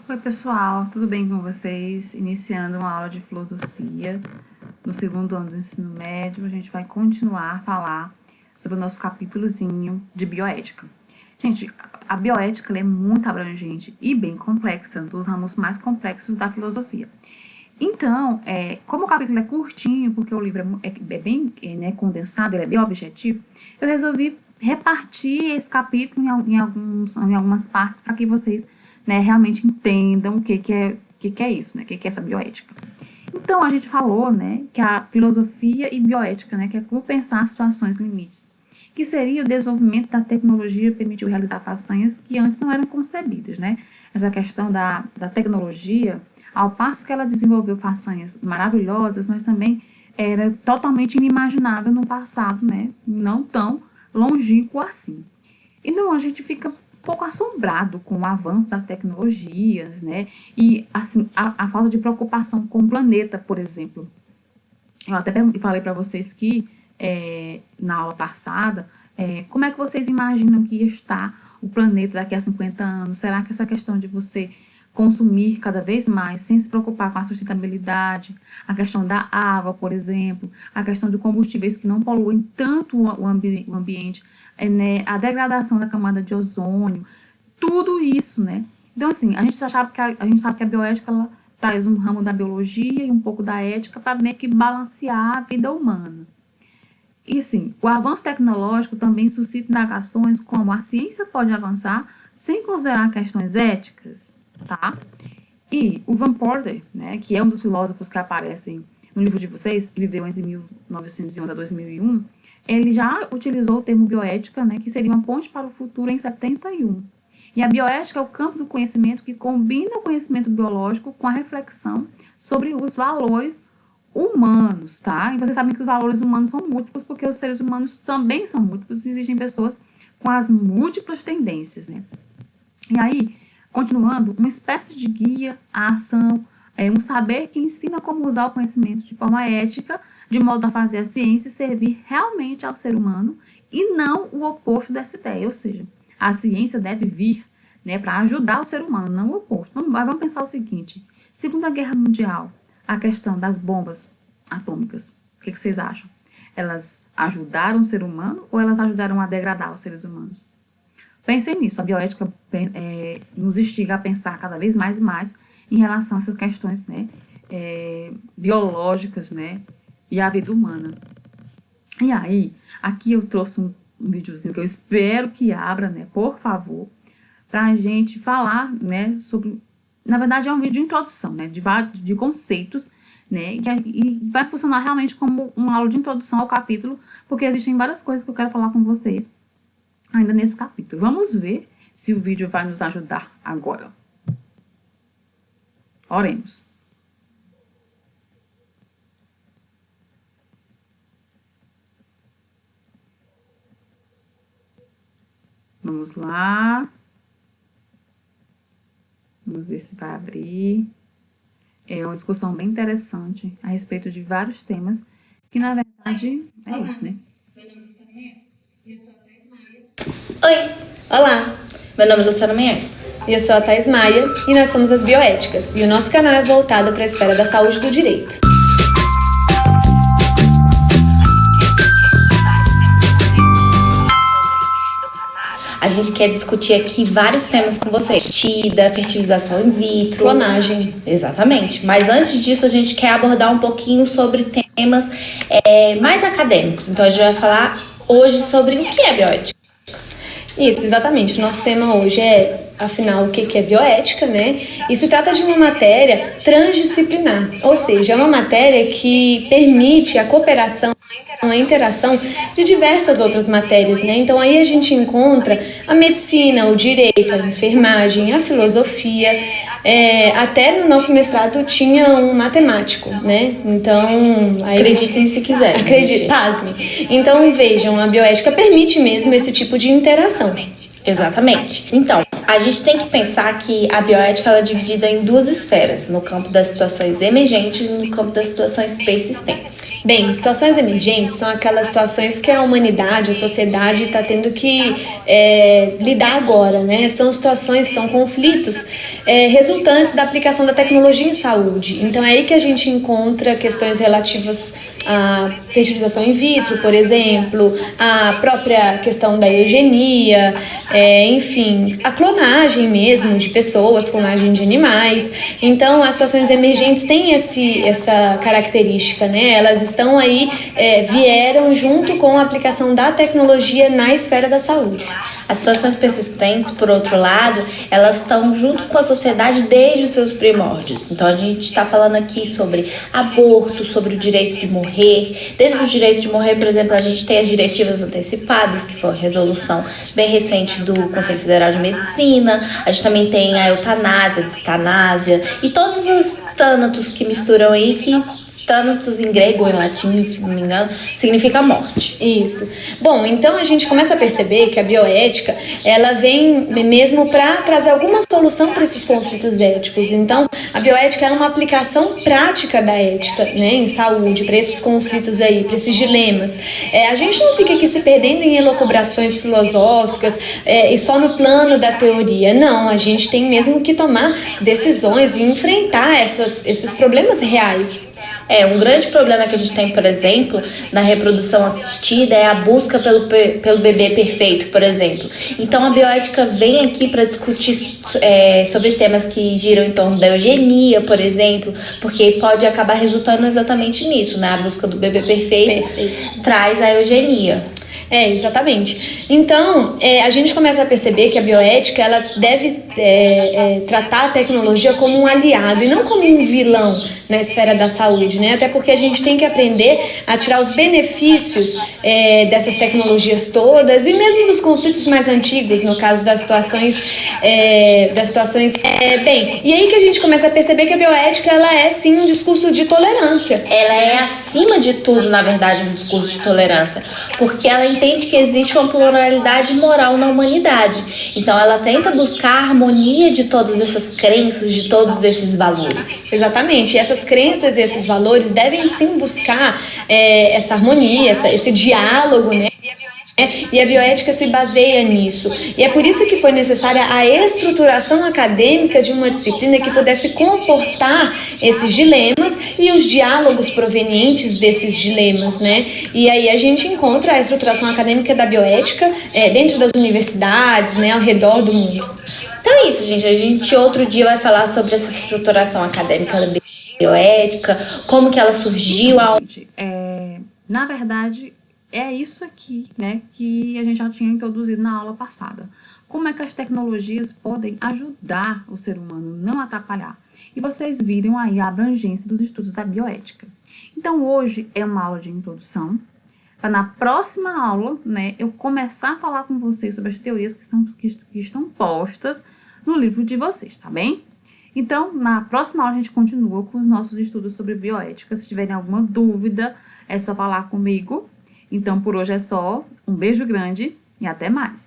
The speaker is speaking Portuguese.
Oi, pessoal, tudo bem com vocês? Iniciando uma aula de filosofia no segundo ano do ensino médio, a gente vai continuar a falar sobre o nosso capítulozinho de bioética. Gente, a bioética é muito abrangente e bem complexa, um dos ramos mais complexos da filosofia. Então, como o capítulo é curtinho, porque o livro é bem condensado, ele é bem objetivo, eu resolvi repartir esse capítulo em algumas partes para que vocês realmente entendam o que é isso, o que é essa bioética. Então, a gente falou que a filosofia e bioética, que é como pensar situações limites, que seria o desenvolvimento da tecnologia permitiu realizar façanhas que antes não eram concebidas, Essa questão da tecnologia, ao passo que ela desenvolveu façanhas maravilhosas, mas também era totalmente inimaginável no passado, Não tão longínquo assim. Então, a gente fica pouco assombrado com o avanço das tecnologias, E, assim, a falta de preocupação com o planeta, por exemplo. Eu até falei para vocês que, na aula passada, como é que vocês imaginam que ia estar o planeta daqui a 50 anos? Será que essa questão de você consumir cada vez mais, sem se preocupar com a sustentabilidade, a questão da água, por exemplo, a questão de combustíveis que não poluem tanto o ambiente, a degradação da camada de ozônio, tudo isso, Então, assim, a gente sabe que a bioética ela traz um ramo da biologia e um pouco da ética para meio que balancear a vida humana. E, assim, o avanço tecnológico também suscita indagações como a ciência pode avançar sem considerar questões éticas, tá? E o Van Porter, que é um dos filósofos que aparecem no livro de vocês, que viveu entre 1911 a 2001, ele já utilizou o termo bioética, que seria uma ponte para o futuro em 71. E a bioética é o campo do conhecimento que combina o conhecimento biológico com a reflexão sobre os valores humanos, tá? E vocês sabem que os valores humanos são múltiplos, porque os seres humanos também são múltiplos, e existem pessoas com as múltiplas tendências, E aí, continuando, uma espécie de guia à ação, um saber que ensina como usar o conhecimento de forma ética, de modo a fazer a ciência servir realmente ao ser humano e não o oposto dessa ideia, ou seja, a ciência deve vir para ajudar o ser humano, não o oposto. Vamos pensar o seguinte, Segunda Guerra Mundial, a questão das bombas atômicas, o que vocês acham? Elas ajudaram o ser humano ou elas ajudaram a degradar os seres humanos? Pensem nisso, a bioética nos instiga a pensar cada vez mais e mais em relação a essas questões biológicas, e a vida humana. E aí, aqui eu trouxe um videozinho que eu espero que abra, por favor, para a gente falar, sobre... Na verdade, é um vídeo de introdução, de conceitos, e vai funcionar realmente como uma aula de introdução ao capítulo, porque existem várias coisas que eu quero falar com vocês ainda nesse capítulo. Vamos ver se o vídeo vai nos ajudar agora. Oremos. Vamos lá. Vamos ver se vai abrir. É uma discussão bem interessante a respeito de vários temas, que na verdade é isso, Meu nome é Luciana Menhez e eu sou a Thais Maia. Oi! Olá! Meu nome é Luciana Menhez e eu sou a Thais Maia e nós somos as Bioéticas e o nosso canal é voltado para a esfera da saúde e do direito. A gente quer discutir aqui vários temas com vocês. Tida, fertilização in vitro, clonagem. Exatamente. Mas antes disso, a gente quer abordar um pouquinho sobre temas mais acadêmicos. Então, a gente vai falar hoje sobre o que é bioética. Isso, exatamente. O nosso tema hoje é, afinal, o que é bioética, E se trata de uma matéria transdisciplinar. Ou seja, é uma matéria que permite a cooperação, a interação de diversas outras matérias, Então aí a gente encontra a medicina, o direito, a enfermagem, a filosofia, até no nosso mestrado tinha um matemático, Então... Aí, acreditem se quiser. Pasme. Então vejam, a bioética permite mesmo esse tipo de interação. Exatamente. Então, A gente tem que pensar que a bioética ela é dividida em duas esferas, no campo das situações emergentes e no campo das situações persistentes. Bem, situações emergentes são aquelas situações que a humanidade, a sociedade está tendo que lidar agora, né? São situações, são conflitos resultantes da aplicação da tecnologia em saúde. Então é aí que a gente encontra questões relativas à fertilização in vitro, por exemplo, a própria questão da eugenia, enfim, a clonagem mesmo de pessoas, clonagem de animais. Então, as situações emergentes têm essa característica, né? Elas estão aí, vieram junto com a aplicação da tecnologia na esfera da saúde. As situações persistentes, por outro lado, elas estão junto com a sociedade desde os seus primórdios. Então, a gente está falando aqui sobre aborto, sobre o direito de morrer. Dentro do direito de morrer, por exemplo, a gente tem as diretivas antecipadas, que foi uma resolução bem recente do Conselho Federal de Medicina. A gente também tem a eutanásia, a distanásia e todos os tânatos que misturam aí, que Thanatos em grego ou em latim, se não me engano, significa morte. Isso. Bom, então a gente começa a perceber que a bioética, ela vem mesmo para trazer alguma solução para esses conflitos éticos. Então, a bioética é uma aplicação prática da ética, né, em saúde, para esses conflitos aí, para esses dilemas. A gente não fica aqui se perdendo em elucubrações filosóficas e só no plano da teoria. Não, a gente tem mesmo que tomar decisões e enfrentar esses problemas reais. Um grande problema que a gente tem, por exemplo, na reprodução assistida é a busca pelo bebê perfeito, por exemplo. Então, a bioética vem aqui para discutir sobre temas que giram em torno da eugenia, por exemplo, porque pode acabar resultando exatamente nisso, né? A busca do bebê perfeito. Traz a eugenia. Exatamente. Então, a gente começa a perceber que a bioética ela deve tratar a tecnologia como um aliado e não como um vilão na esfera da saúde, né? Até porque a gente tem que aprender a tirar os benefícios dessas tecnologias todas e mesmo nos conflitos mais antigos, no caso das situações, e aí que a gente começa a perceber que a bioética ela é sim um discurso de tolerância. Ela é acima de tudo, na verdade, um discurso de tolerância, porque ela entende que existe uma pluralidade moral na humanidade. Então ela tenta buscar a harmonia de todas essas crenças, de todos esses valores. Exatamente. E essas crenças e esses valores devem sim buscar essa harmonia, esse diálogo, né? E a bioética se baseia nisso. E é por isso que foi necessária a estruturação acadêmica de uma disciplina que pudesse comportar esses dilemas e os diálogos provenientes desses dilemas, né? E aí a gente encontra a estruturação acadêmica da bioética dentro das universidades, né, ao redor do mundo. Então é isso, gente. A gente outro dia vai falar sobre essa estruturação acadêmica da bioética, como que ela surgiu. Na verdade, é isso aqui, né, que a gente já tinha introduzido na aula passada. Como é que as tecnologias podem ajudar o ser humano, não atrapalhar? E vocês viram aí a abrangência dos estudos da bioética. Então, hoje é uma aula de introdução, para na próxima aula, né, eu começar a falar com vocês sobre as teorias que estão postas no livro de vocês, tá bem? Então, na próxima aula a gente continua com os nossos estudos sobre bioética. Se tiverem alguma dúvida, é só falar comigo. Então, por hoje é só. Um beijo grande e até mais!